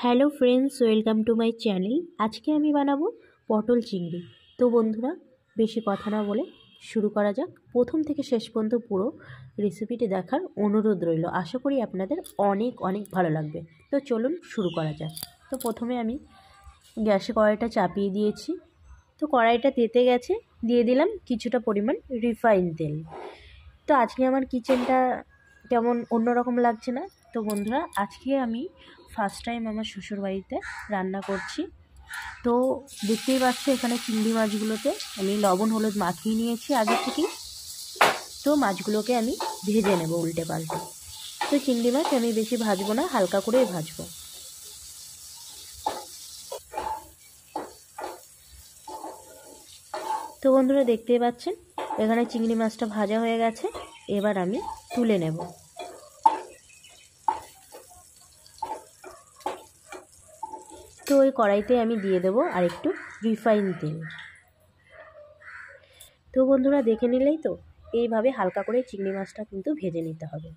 Hello friends, welcome to my channel. আজকে আমি বানাবো পটল চিংড়ি। তো বন্ধুরা, বেশি কথা না বলে শুরু করা যাক। প্রথম থেকে শেষ পর্যন্ত পুরো রেসিপিটি দেখার অনুরোধ রইল। আশা করি আপনাদের অনেক অনেক ভালো লাগবে। তো চলুন শুরু করা যাক। তো প্রথমে আমি গ্যাসে কড়াইটা চাপিয়ে দিয়েছি। তো কড়াইটা তেতে গেছে, দিয়ে দিলাম কিছুটা পরিমাণ রিফাইন তেল। তো আজকে আমার কিচেনটা কেমন অন্যরকম লাগছে না? তো বন্ধুরা, আজকে আমি ফার্স্ট টাইম আমার শ্বশুরবাড়িতে রান্না করছি। তো দেখতেই পাচ্ছ, এখানে চিংড়ি মাছগুলোতে আমি লবণ হলুদ মাখিয়ে নিয়েছি আগে থেকেই। তো মাছগুলোকে আমি ভেজে নেব উল্টে পাল্টে। তো চিংড়ি মাছ আমি বেশি ভাজবো না, হালকা করেই ভাজবো। তো বন্ধুরা, দেখতেই পাচ্ছেন এখানে চিংড়ি মাছটা ভাজা হয়ে গেছে। এবার আমি তুলে নেব। তো ওই কড়াইতে আমি দিয়ে দেবো আর একটু রিফাইন তেল। তো বন্ধুরা, দেখে নিলেই তো, এইভাবে হালকা করে চিংড়ি মাছটা কিন্তু ভেজে নিতে হবে।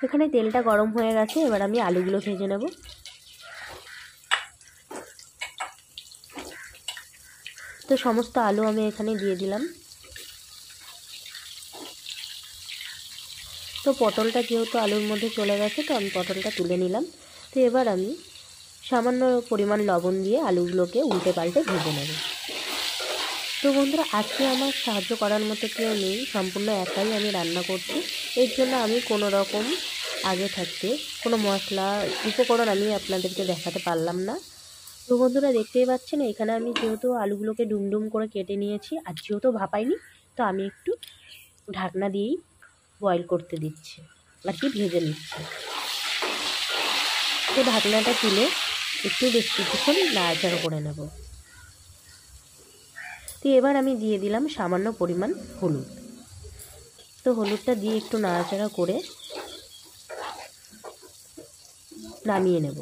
এখানে তেলটা গরম হয়ে গেছে, এবার আমি আলুগুলো ভেজে নেব। তো সমস্ত আলু আমি এখানে দিয়ে দিলাম। তো পটলটা যেহেতু আলুর মধ্যে চলে গেছে, তো আমি পটলটা তুলে নিলাম। তো এবার আমি সামান্য পরিমাণ লবণ দিয়ে আলুগুলোকে উল্টে পাল্টে ভেজে নেব। তো বন্ধুরা, আজকে আমার সাহায্য করার মতো কেউ নেই, সম্পূর্ণ একাই আমি রান্না করছি। এর জন্য আমি কোনো রকম আগে থাকতে কোনো মশলা উপকরণ আমি আপনাদেরকে দেখাতে পারলাম না। তো বন্ধুরা, দেখতেই পাচ্ছেন এখানে আমি যেহেতু আলুগুলোকে ডুমডুম করে কেটে নিয়েছি, আর যেহেতু ভাপাইনি, তো আমি একটু ঢাকনা দিয়েই বয়েল করতে দিচ্ছি, আর কি ভেজে নিচ্ছি। তো ঢাকনাটা তুলে একটু বেশ কিছুক্ষণ নাড়াচাড়া করে নেব। তো এবার আমি দিয়ে দিলাম সামান্য পরিমাণ হলুদ। তো হলুদটা দিয়ে একটু নাড়াচাড়া করে নামিয়ে নেব।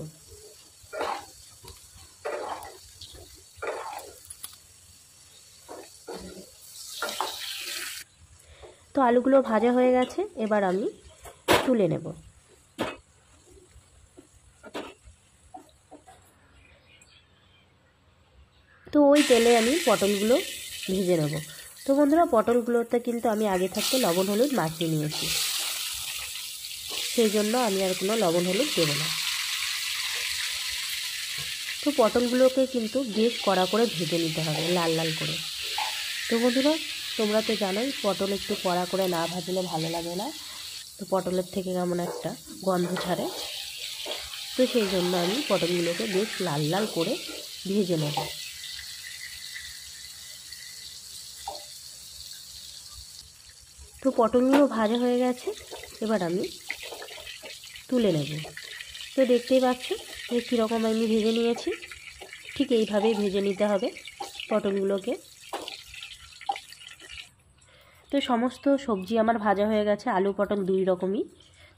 তো আলুগুলো ভাজা হয়ে গেছে, এবার আমি তুলে নেব। তো ওই তেলে আমি পটলগুলো ভেজে নেব। তো বন্ধুরা, পটলগুলোতে কিন্তু আমি আগে থাকতে লবণ হলুদ মাখিয়ে নিয়েছি, সেই জন্য আমি আর কোনো লবণ হলুদ দেবো না। তো পটলগুলোকে কিন্তু বেশ কড়া করে ভেজে নিতে হবে, লাল লাল করে। তো বন্ধুরা, তোমরা তো জানোই পটল একটু কড়া করে না ভাজলে ভালো লাগে না। তো পটলের থেকে কেমন একটা গন্ধ ছাড়ে। তো সেই জন্য আমি পটলগুলোকে বেশ লাল লাল করে ভেজে নেব। তো পটলগুলো ভাজা হয়ে গেছে, এবার আমি তুলে নেব। তো দেখতেই পাচ্ছ যে কীরকম আমি ভেজে নিয়েছি। ঠিক এইভাবেই ভেজে নিতে হবে পটলগুলোকে। তো সমস্ত সবজি আমার ভাজা হয়ে গেছে, আলু পটল দুই রকমই।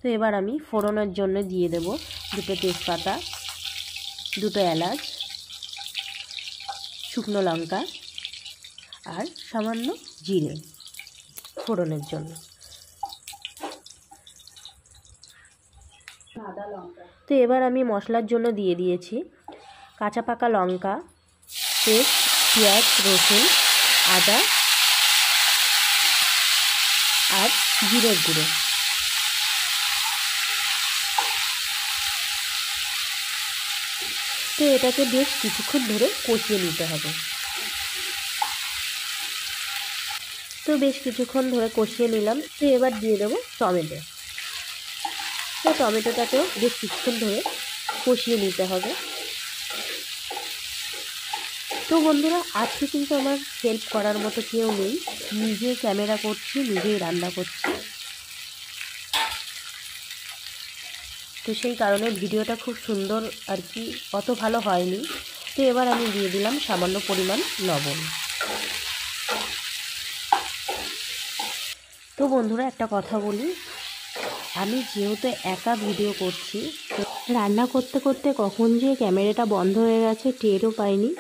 তো এবার আমি ফোড়নের জন্য দিয়ে দেব দুটো তেজপাতা, দুটো এলাচ, শুকনো লঙ্কা আর সামান্য জিরে ফোড়নের জন্য। তো এবার আমি মশলার জন্য দিয়ে দিয়েছি কাঁচা পাকা লঙ্কা, পেস্ট, পেঁয়াজ, রসুন, আদা আর জিরের গুঁড়ো। তো এটাকে বেশ কিছুক্ষণ ধরে কষিয়ে নিতে হবে। তো বেশ কিছুক্ষণ ধরে কষিয়ে নিলাম। তো এবার দিয়ে দেবো টমেটো। তো টমেটোটাকেও বেশ কিছুক্ষণ ধরে কষিয়ে নিতে হবে। তো বন্ধুরা, আজকে কিন্তু আমার হেল্প করার মতো কেউ নেই, নিজে ক্যামেরা করছি, নিজেই রান্না করছি। তো সেই কারণে ভিডিওটা খুব সুন্দর আর কি অত ভালো হয়নি। তো এবার আমি দিয়ে দিলাম সামান্য পরিমাণ লবণ। তো বন্ধুরা, একটা কথা বলি, আমি যেহেতু একা ভিডিও করছি, তো রান্না করতে করতে কখন যে ক্যামেরাটা বন্ধ হয়ে গেছে টেরও পাইনি,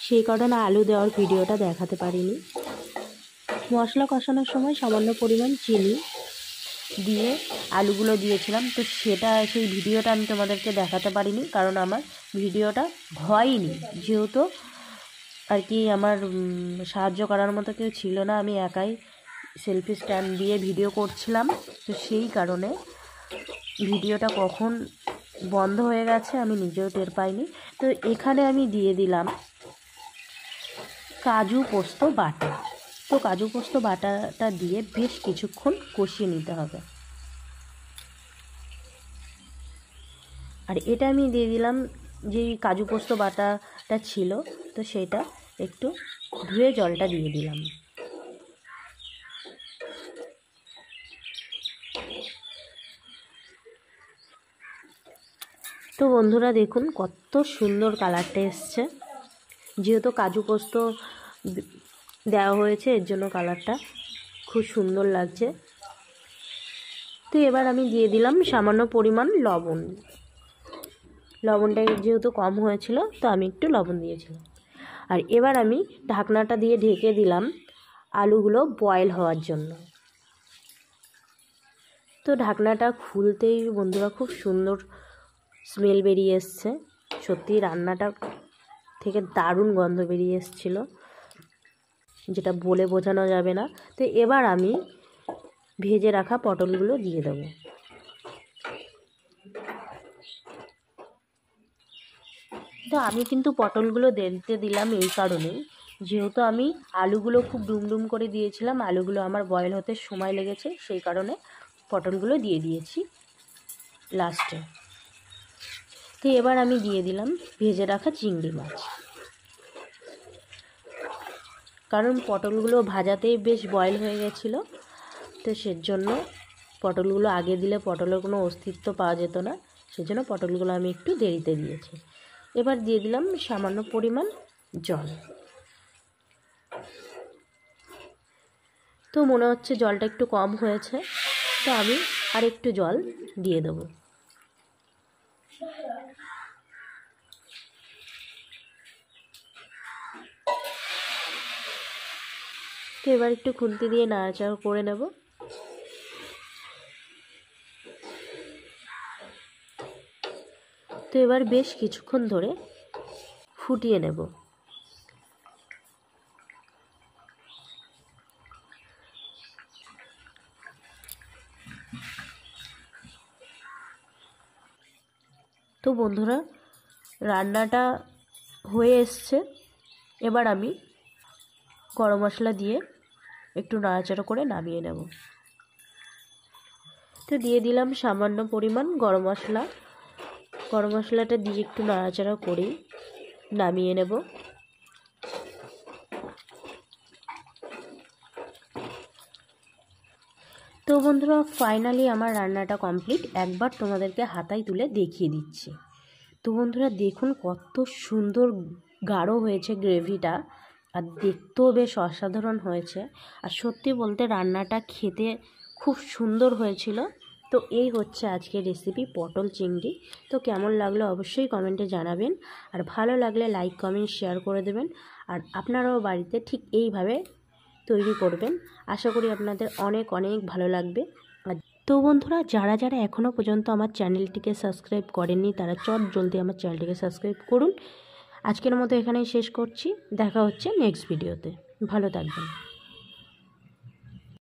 সেই কারণে আলু দেওয়ার ভিডিওটা দেখাতে পারিনি। মশলা কষানোর সময় সামান্য পরিমাণ চিনি দিয়ে আলুগুলো দিয়েছিলাম। তো সেই ভিডিওটা আমি তোমাদেরকে দেখাতে পারিনি, কারণ আমার ভিডিওটা হয়নি, যেহেতু আর কি আমার সাহায্য করার মতো কেউ ছিল না, আমি একাই সেলফি স্ট্যান্ড দিয়ে ভিডিও করছিলাম। তো সেই কারণে ভিডিওটা কখন বন্ধ হয়ে গেছে আমি নিজেও টের পাইনি। তো এখানে আমি দিয়ে দিলাম কাজু পোস্ত বাটা। তো কাজু পোস্ত বাটাটা দিয়ে বেশ কিছুক্ষণ কষিয়ে নিতে হবে। আর এটা আমি দিয়ে দিলাম যে কাজু পোস্ত বাটাটা ছিল, তো সেটা একটু ধুয়ে জলটা দিয়ে দিলাম। তো বন্ধুরা দেখুন কত সুন্দর কালারটা এসছে, যেহেতু কাজু পোস্ত দেওয়া হয়েছে এর জন্য কালারটা খুব সুন্দর লাগছে। তো এবার আমি দিয়ে দিলাম সামান্য পরিমাণ লবণ। লবণটা যেহেতু কম হয়েছিল তো আমি একটু লবণ দিয়েছিলাম। আর এবার আমি ঢাকনাটা দিয়ে ঢেকে দিলাম আলুগুলো বয়েল হওয়ার জন্য। তো ঢাকনাটা খুলতেই বন্ধুরা খুব সুন্দর স্মেল বেরিয়ে এসছে, সত্যি রান্নাটা থেকে দারুণ গন্ধ বেরিয়ে এসেছিলো, যেটা বলে বোঝানো যাবে না। তো এবার আমি ভেজে রাখা পটলগুলো দিয়ে দেব। তো আমি কিন্তু পটলগুলো দেরিতে দিলাম এই কারণেই, যেহেতু আমি আলুগুলো খুব ডুমডুম করে দিয়েছিলাম, আলুগুলো আমার বয়েল হতে সময় লেগেছে, সেই কারণে পটলগুলো দিয়ে দিয়েছি লাস্টে। তো এবার আমি দিয়ে দিলাম ভেজে রাখা চিংড়ি মাছ, কারণ পটলগুলো ভাজাতেই বেশ বয়েল হয়ে গেছিলো। তো সেজন্য পটলগুলো আগে দিলে পটলের কোনো অস্তিত্ব পাওয়া যেত না, সেজন্য পটলগুলো আমি একটু দেরিতে দিয়েছি। এবার দিয়ে দিলাম সামান্য পরিমাণ জল। তো মনে হচ্ছে জলটা একটু কম হয়েছে, তো আমি আর একটু জল দিয়ে দেবো। তো এবার একটু খুন্তি দিয়ে নাড়াচাড়া করে নেব। তো এবার বেশ কিছুক্ষণ ধরে ফুটিয়ে নেব। তো বন্ধুরা রান্নাটা হয়ে এসছে, এবার আমি গরম মশলা দিয়ে একটু নাড়াচাড়া করে নামিয়ে নেব। তো দিয়ে দিলাম সামান্য পরিমাণ গরম মশলা। গরম মশলাটা দিয়ে একটু নাড়াচাড়া করেই নামিয়ে নেব। তো বন্ধুরা ফাইনালি আমার রান্নাটা কমপ্লিট। একবার তোমাদেরকে হাতায় তুলে দেখিয়ে দিচ্ছি। তো বন্ধুরা দেখুন কত সুন্দর গাঢ় হয়েছে গ্রেভিটা, আর দেখতেও বেশ অসাধারণ হয়েছে। আর সত্যি বলতে রান্নাটা খেতে খুব সুন্দর হয়েছিল। তো এই হচ্ছে আজকের রেসিপি পটল চিংড়ি। তো কেমন লাগলো অবশ্যই কমেন্টে জানাবেন, আর ভালো লাগলে লাইক কমেন্ট শেয়ার করে দেবেন। আর আপনারাও বাড়িতে ঠিক এইভাবে তৈরি করবেন, আশা করি আপনাদের অনেক অনেক ভালো লাগবে। তো বন্ধুরা যারা যারা এখনও পর্যন্ত আমার চ্যানেলটিকে সাবস্ক্রাইব করেননি তারা জলদি আমার চ্যানেলটিকে সাবস্ক্রাইব করুন। আজকের মতো এখানেই শেষ করছি, দেখা হচ্ছে নেক্সট ভিডিওতে। ভালো থাকবেন।